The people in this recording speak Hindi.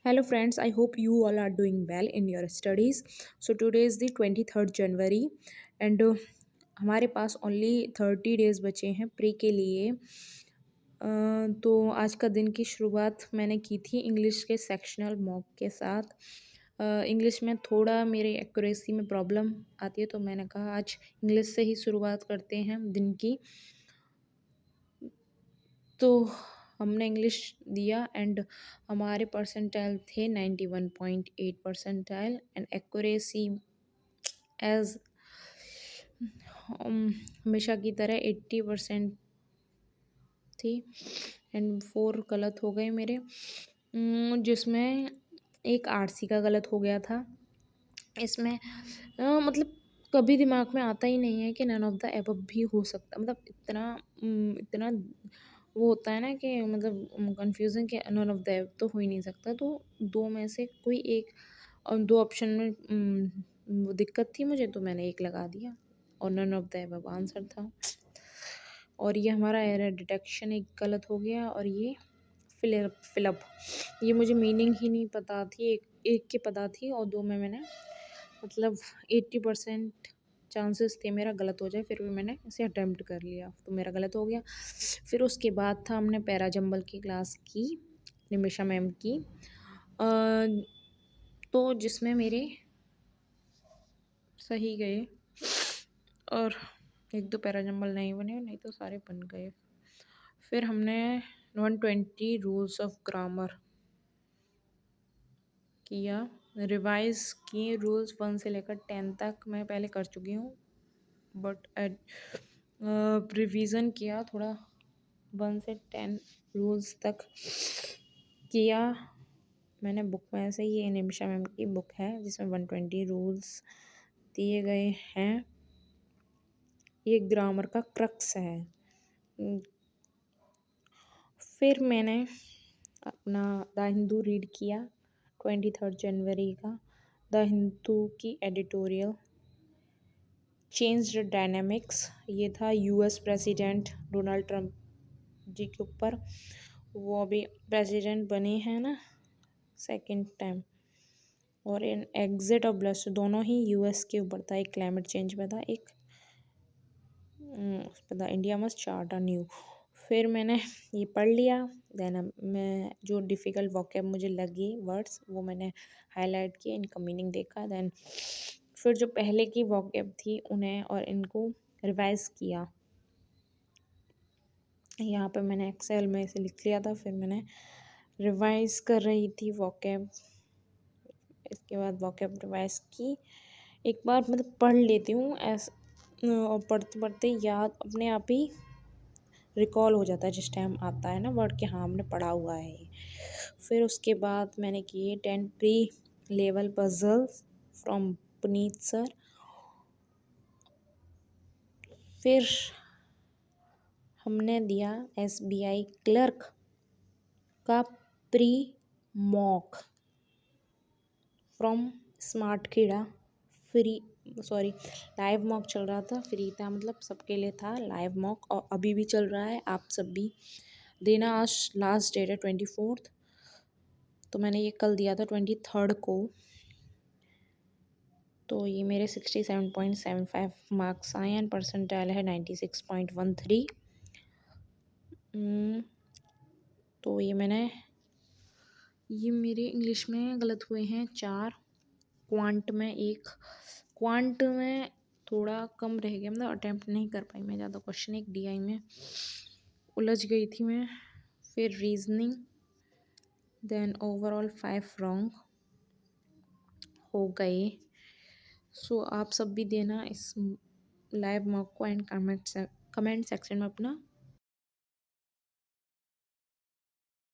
Hello friends, I hope you all are doing well in your studies. So today is the 23rd January and हमारे पास ओनली 30 डेज बचे हैं प्री के लिए। तो आज का दिन की शुरुआत मैंने की थी इंग्लिश के सेक्शनल मॉक के साथ। इंग्लिश में थोड़ा मेरे एक्यूरेसी में प्रॉब्लम आती है, तो मैंने कहा आज इंग्लिश से ही शुरुआत करते हैं दिन की। तो हमने इंग्लिश दिया एंड हमारे परसेंटाइल थे 91.8 परसेंटाइल एंड एक्यूरेसी एज हमेशा की तरह 80% थी एंड 4 गलत हो गए मेरे, जिसमें एक आरसी का गलत हो गया था। इसमें मतलब कभी दिमाग में आता ही नहीं है कि नन ऑफ द एबव भी हो सकता, मतलब इतना वो होता है ना कि मतलब कन्फ्यूज़न कि नन ऑफ द एबव तो हो ही नहीं सकता। तो दो में से कोई एक दो ऑप्शन में वो दिक्कत थी मुझे, तो मैंने एक लगा दिया और none of the above answer था। और ये हमारा एरर डिटेक्शन एक गलत हो गया और ये फिलअप ये मुझे मीनिंग ही नहीं पता थी। एक की पता थी और दो में मैंने मतलब 80% चांसेस थे मेरा गलत हो जाए, फिर भी मैंने इसे अटेम्प्ट कर लिया, तो मेरा गलत हो गया। फिर उसके बाद था हमने पैराजंबल की क्लास की, निमिषा मैम की, तो जिसमें मेरे सही गए और एक दो पैराजंबल नहीं बने, नहीं तो सारे बन गए। फिर हमने 120 रूल्स ऑफ ग्रामर किया, रिवाइज किए रूल्स 1 से लेकर 10 तक मैं पहले कर चुकी हूँ, बट रिवीजन किया थोड़ा 1 से 10 रूल्स तक किया मैंने। बुक में से ये निमिषा मैम की बुक है जिसमें 120 रूल्स दिए गए हैं। ये ग्रामर का क्रक्स है। फिर मैंने अपना द हिंदू रीड किया 23 जनवरी का। द हिंदू की एडिटोरियल चेंज द डायनामिक्स, ये था यूएस प्रेसिडेंट डोनाल्ड ट्रंप जी के ऊपर। वो अभी प्रेसिडेंट बने हैं ना सेकंड टाइम, और इन एग्जिट और ब्लस्ट दोनों ही यूएस के ऊपर था। एक क्लाइमेट चेंज पे था, एक उस पर था India must chart a new. फिर मैंने ये पढ़ लिया। देन मैं जो डिफ़िकल्ट वोकैब मुझे लगी वर्ड्स वो मैंने हाईलाइट किए, इनका मीनिंग देखा। देन फिर जो पहले की वोकैब थी उन्हें और इनको रिवाइज किया। यहाँ पे मैंने एक्सेल में इसे लिख लिया था। फिर मैंने रिवाइज कर रही थी वोकैब। इसके बाद वोकैब रिवाइज की एक बार, मतलब पढ़ लेती हूँ ऐसा, और पढ़ते पढ़ते याद अपने आप ही रिकॉल हो जाता है जिस टाइम आता है ना वर्ड कि हाँ हमने पढ़ा हुआ है ये। फिर उसके बाद मैंने किए 10 pre level puzzles from Puneet sir. फिर हमने दिया एसबीआई क्लर्क का pre mock from smart Kheda. Free, sorry, live mock चल रहा था, फ्री था मतलब सबके लिए था लाइव मॉक, और अभी भी चल रहा है। आप सब भी देना, आज लास्ट डेट है 24th, तो मैंने ये कल दिया था 23rd को। तो ये मेरे 67.75 मार्क्स आए एंड परसेंटाइल है 96.13। तो ये मेरे इंग्लिश में गलत हुए हैं 4, क्वांट में 1, क्वांट में थोड़ा कम रह गया, मतलब अटैम्प्ट नहीं कर पाई मैं ज़्यादा क्वेश्चन। एक डीआई में उलझ गई थी मैं। फिर रीजनिंग, देन ओवरऑल 5 रॉन्ग हो गए। सो आप सब भी देना इस लाइव मॉक को एंड कमेंट सेक्शन में अपना